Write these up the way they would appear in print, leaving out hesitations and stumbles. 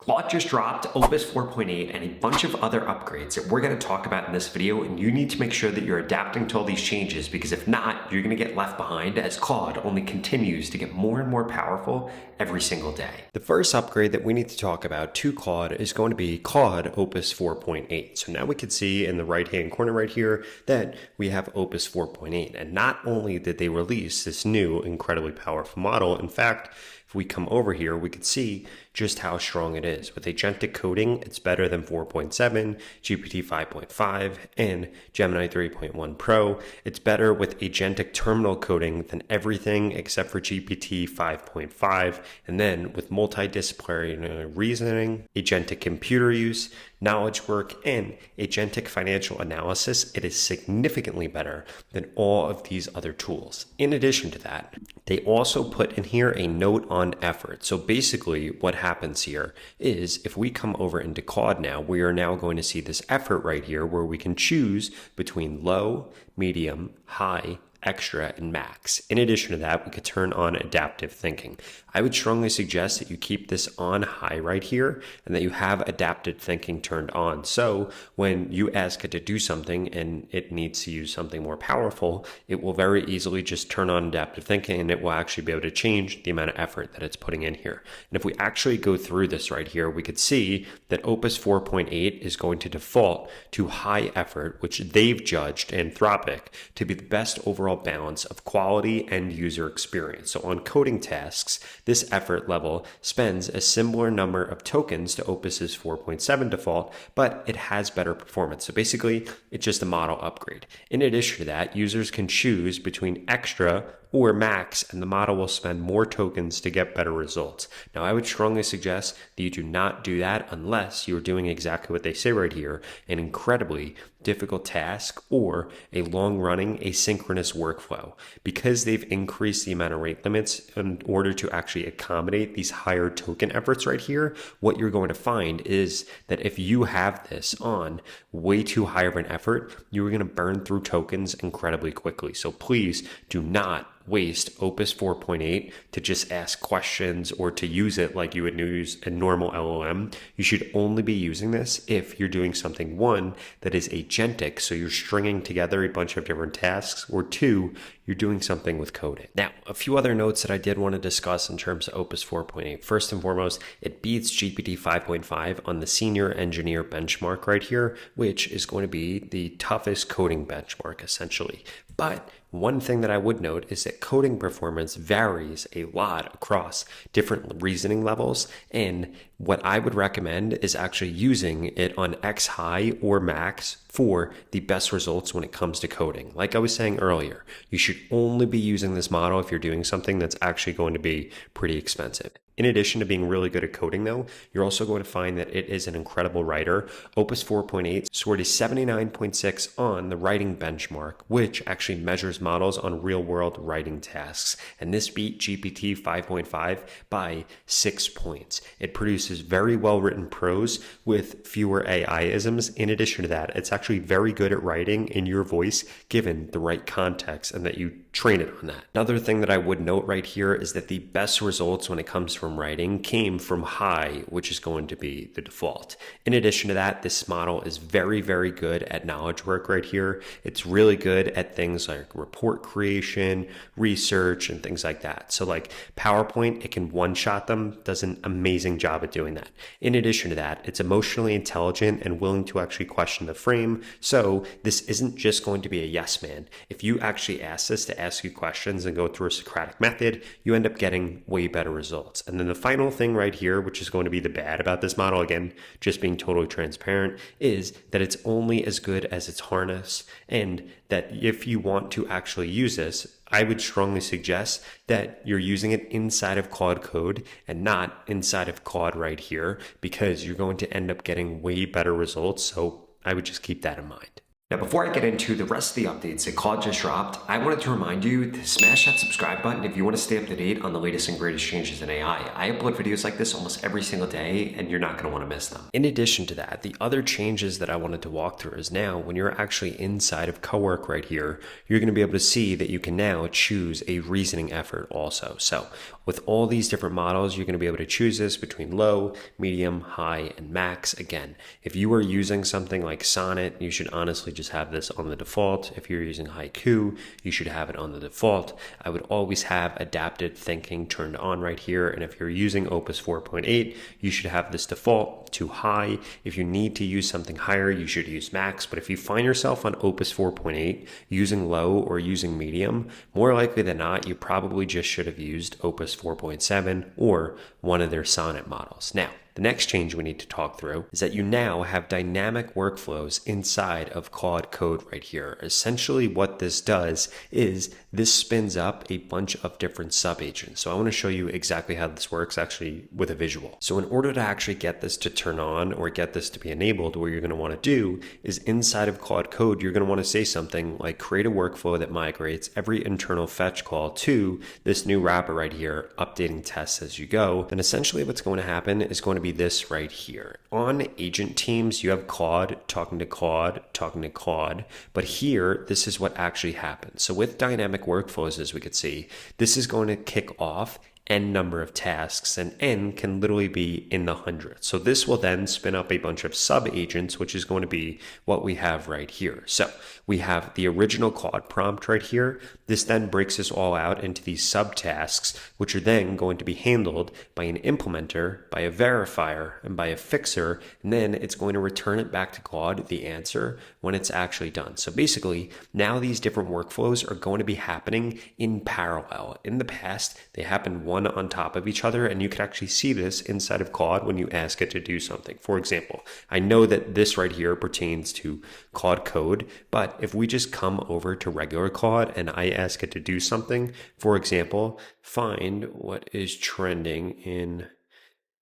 Claude just dropped Opus 4.8 and a bunch of other upgrades that we're going to talk about in this video, and you need to make sure that you're adapting to all these changes, because if not, you're going to get left behind as Claude only continues to get more and more powerful every single day. The first upgrade that we need to talk about to Claude is going to be Claude Opus 4.8. So now we can see in the right-hand corner right here that we have Opus 4.8, and not only did they release this new incredibly powerful model, in fact, if we come over here, we can see just how strong it is. With agentic coding, it's better than 4.7, GPT 5.5, and Gemini 3.1 Pro. It's better with agentic terminal coding than everything except for GPT 5.5. And then with multidisciplinary reasoning, agentic computer use, knowledge work, and agentic financial analysis, it is significantly better than all of these other tools. In addition to that, they also put in here a note on effort. So basically what happens here is if we come over into Claude now, we are now going to see this effort right here where we can choose between low, medium, high, extra, and max. In addition to that, we could turn on adaptive thinking. I would strongly suggest that you keep this on high right here and that you have adaptive thinking turned on. So when you ask it to do something and it needs to use something more powerful, it will very easily just turn on adaptive thinking and it will actually be able to change the amount of effort that it's putting in here. And if we actually go through this right here, we could see that Opus 4.8 is going to default to high effort, which they've judged Anthropic to be the best overall balance of quality and user experience. So on coding tasks, this effort level spends a similar number of tokens to Opus's 4.7 default, but it has better performance. So basically, it's just a model upgrade. In addition to that, users can choose between extra or max, and the model will spend more tokens to get better results. Now, I would strongly suggest that you do not do that unless you're doing exactly what they say right here, an incredibly difficult task or a long-running asynchronous workflow. Because they've increased the amount of rate limits in order to actually accommodate these higher token efforts right here, what you're going to find is that if you have this on way too high of an effort, you're going to burn through tokens incredibly quickly. So please do not waste Opus 4.8 to just ask questions or to use it like you would use a normal LLM. You should only be using this if you're doing something, one, that is agentic, so you're stringing together a bunch of different tasks, or two, you're doing something with coding. Now, a few other notes that I did want to discuss in terms of Opus 4.8. First and foremost, it beats GPT 5.5 on the senior engineer benchmark right here, which is going to be the toughest coding benchmark essentially. But one thing that I would note is that coding performance varies a lot across different reasoning levels, and what I would recommend is actually using it on X high or max for the best results when it comes to coding. Like I was saying earlier, you should only be using this model if you're doing something that's actually going to be pretty expensive. In addition to being really good at coding though, you're also going to find that it is an incredible writer. Opus 4.8 scored a 79.6 on the writing benchmark, which actually measures models on real-world writing tasks. And this beat GPT 5.5 by 6 points. It produces very well-written prose with fewer AI-isms. In addition to that, it's actually very good at writing in your voice given the right context and that you train it on that. Another thing that I would note right here is that the best results when it comes from writing came from high, which is going to be the default. In addition to that, this model is very, very good at knowledge work right here. It's really good at things like report creation, research, and things like that. So like PowerPoint, it can one-shot them, does an amazing job at doing that. In addition to that, it's emotionally intelligent and willing to actually question the frame. So this isn't just going to be a yes man. If you actually ask this to ask you questions and go through a Socratic method, you end up getting way better results. And then the final thing right here, which is going to be the bad about this model, again, just being totally transparent, is that it's only as good as its harness, and that if you want to actually use this, I would strongly suggest that you're using it inside of Claude Code and not inside of Claude right here, because you're going to end up getting way better results. So I would just keep that in mind. Now, before I get into the rest of the updates that Claude just dropped, I wanted to remind you to smash that subscribe button if you want to stay up to date on the latest and greatest changes in AI. I upload videos like this almost every single day, and you're not going to want to miss them. In addition to that, the other changes that I wanted to walk through is now when you're actually inside of Cowork right here, you're going to be able to see that you can now choose a reasoning effort also. So with all these different models, you're going to be able to choose this between low, medium, high, and max. Again, if you are using something like Sonnet, you should honestly just have this on the default. If you're using Haiku, you should have it on the default. I would always have adaptive thinking turned on right here. And if you're using Opus 4.8, you should have this default to high. If you need to use something higher, you should use max. But if you find yourself on Opus 4.8 using low or using medium, more likely than not, you probably just should have used Opus 4.7 or one of their Sonnet models. Now, the next change we need to talk through is that you now have dynamic workflows inside of Claude Code right here. Essentially what this does is this spins up a bunch of different sub-agents. So I want to show you exactly how this works actually with a visual. So in order to actually get this to turn on or get this to be enabled, what you're going to want to do is inside of Claude Code, you're going to want to say something like create a workflow that migrates every internal fetch call to this new wrapper right here, updating tests as you go. Then essentially what's going to happen is going to be this right here. On agent teams, you have Claude talking to Claude, talking to Claude, but here, this is what actually happens. So with dynamic workflows, as we could see, this is going to kick off n number of tasks, and n can literally be in the hundreds. So this will then spin up a bunch of sub-agents, which is going to be what we have right here. So we have the original Claude prompt right here. This then breaks this all out into these subtasks, which are then going to be handled by an implementer, by a verifier, and by a fixer, and then it's going to return it back to Claude, the answer, when it's actually done. So basically, now these different workflows are going to be happening in parallel. In the past, they happened one on top of each other, and you can actually see this inside of Claude when you ask it to do something. For example, I know that this right here pertains to Claude Code, but if we just come over to regular Claude and I ask it to do something, for example, find what is trending in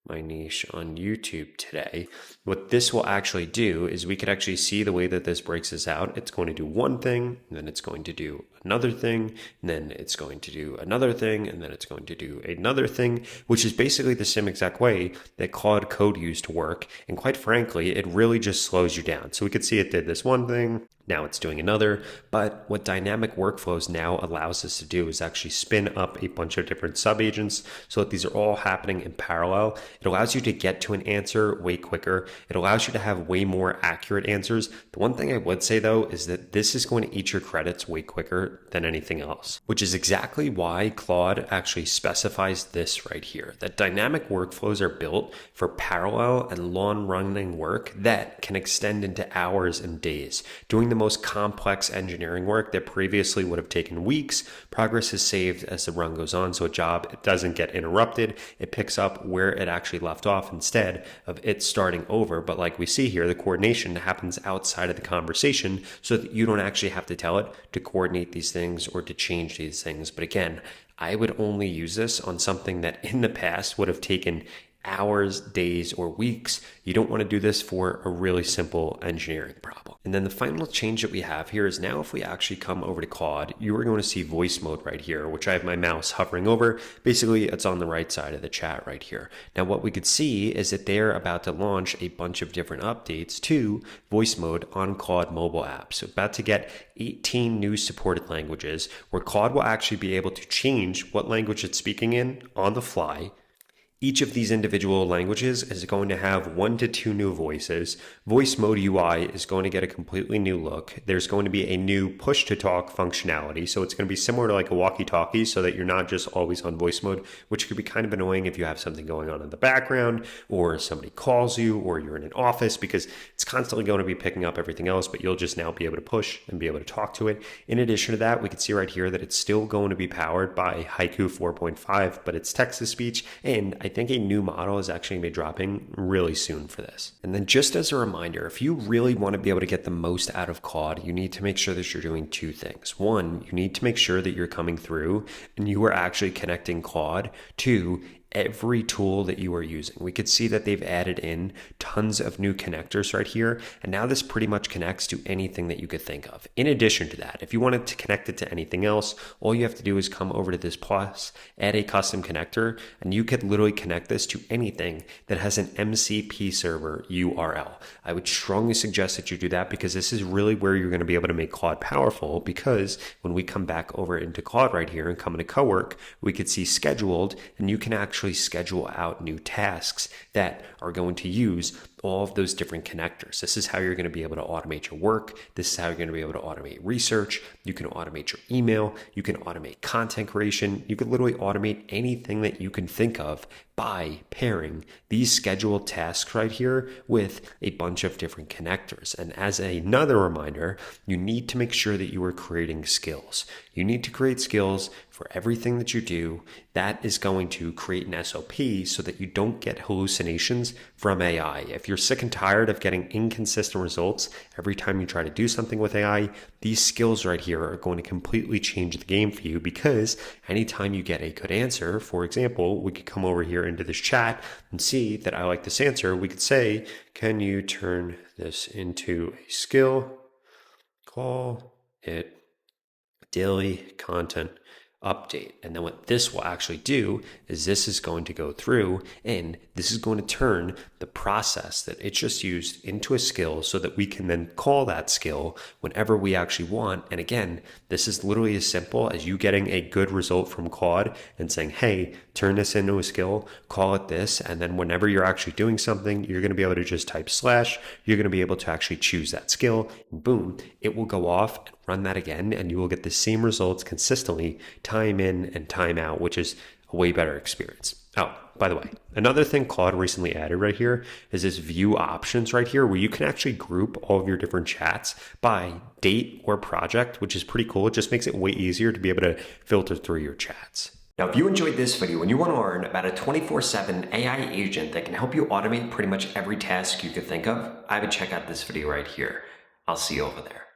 my niche on YouTube today, what this will actually do is we could actually see the way that this breaks this out. It's going to do one thing, and then it's going to do another thing, and then it's going to do another thing, and then it's going to do another thing, which is basically the same exact way that Claude Code used to work. And quite frankly, it really just slows you down. So we could see it did this one thing, now it's doing another, but what dynamic workflows now allows us to do is actually spin up a bunch of different sub-agents so that these are all happening in parallel. It allows you to get to an answer way quicker. It allows you to have way more accurate answers. The one thing I would say though is that this is going to eat your credits way quicker than anything else, which is exactly why Claude actually specifies this right here, that dynamic workflows are built for parallel and long-running work that can extend into hours and days. Doing the most complex engineering work that previously would have taken weeks, progress is saved as the run goes on. So a job, it doesn't get interrupted. It picks up where it actually left off instead of it starting over. But like we see here, the coordination happens outside of the conversation so that you don't actually have to tell it to coordinate these things or to change these things. But again, I would only use this on something that in the past would have taken hours, days, or weeks. You don't want to do this for a really simple engineering problem. And then the final change that we have here is now if we actually come over to Claude, you are going to see voice mode right here, which I have my mouse hovering over. Basically, it's on the right side of the chat right here. Now, what we could see is that they're about to launch a bunch of different updates to voice mode on Claude mobile apps. So about to get 18 new supported languages where Claude will actually be able to change what language it's speaking in on the fly. Each of these individual languages is going to have 1 to 2 new voices. Voice mode UI is going to get a completely new look. There's going to be a new push to talk functionality. So it's going to be similar to like a walkie-talkie so that you're not just always on voice mode, which could be kind of annoying if you have something going on in the background or somebody calls you or you're in an office because it's constantly going to be picking up everything else, but you'll just now be able to push and be able to talk to it. In addition to that, we can see right here that it's still going to be powered by Haiku 4.5, but it's text-to-speech, and I think a new model is actually going to be dropping really soon for this. And then just as a reminder, if you really want to be able to get the most out of Claude, you need to make sure that you're doing 2 things. 1, you need to make sure that you're coming through and you are actually connecting Claude to every tool that you are using. We could see that they've added in tons of new connectors right here. And now this pretty much connects to anything that you could think of. In addition to that, if you wanted to connect it to anything else, all you have to do is come over to this plus, add a custom connector, and you could literally connect this to anything that has an MCP server URL. I would strongly suggest that you do that because this is really where you're going to be able to make Claude powerful, because when we come back over into Claude right here and come into cowork, we could see scheduled, and you can actually schedule out new tasks that are going to use all of those different connectors. This is how you're going to be able to automate your work. This is how you're going to be able to automate research. You can automate your email. You can automate content creation. You can literally automate anything that you can think of by pairing these scheduled tasks right here with a bunch of different connectors. And as another reminder, you need to make sure that you are creating skills. You need to create skills for everything that you do. That is going to create an SOP so that you don't get hallucinations from AI. If you're sick and tired of getting inconsistent results every time you try to do something with AI, these skills right here are going to completely change the game for you, because anytime you get a good answer, for example, we could come over here into this chat and see that I like this answer. We could say, can you turn this into a skill? Call it daily content update. And then what this will actually do is this is going to go through and this is going to turn the process that it just used into a skill so that we can then call that skill whenever we actually want. And again, this is literally as simple as you getting a good result from Claude and saying, hey, turn this into a skill, call it this. And then whenever you're actually doing something, you're going to be able to just type slash, you're going to be able to actually choose that skill, and boom, it will go off and run that again, and you will get the same results consistently, time in and time out, which is a way better experience. Oh, by the way, another thing Claude recently added right here is this view options right here, where you can actually group all of your different chats by date or project, which is pretty cool. It just makes it way easier to be able to filter through your chats. Now, if you enjoyed this video and you want to learn about a 24/7 AI agent that can help you automate pretty much every task you could think of, I would check out this video right here. I'll see you over there.